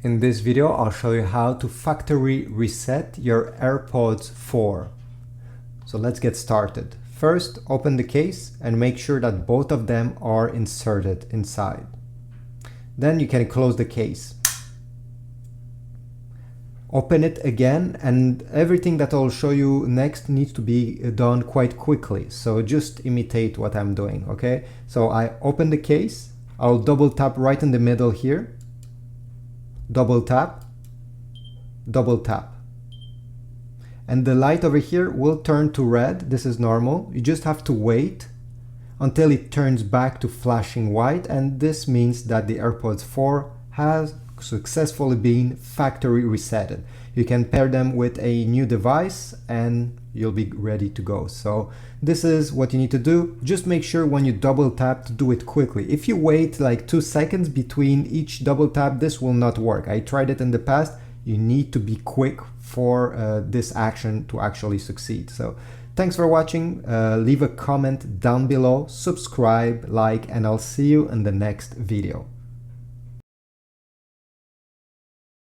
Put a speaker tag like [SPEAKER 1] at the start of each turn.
[SPEAKER 1] In this video, I'll show you how to factory reset your AirPods 4. So let's get started. First, open the case and make sure that both of them are inserted inside. Then you can close the case. Open it again, and everything that I'll show you next needs to be done quite quickly. So just imitate what I'm doing, okay? So I open the case, I'll double tap right in the middle here. Double tap, double tap. And the light over here will turn to red. This is normal. You just have to wait until it turns back to flashing white, and this means that the AirPods 4 has successfully been factory resetted. You can pair them with a new device and you'll be ready to go. So this is what you need to do. Just make sure when you double tap to do it quickly. If you wait like 2 seconds between each double tap, this will not work. I tried it in the past. You need to be quick for this action to actually succeed. So thanks for watching. Leave a comment down below, subscribe, like, and I'll see you in the next video.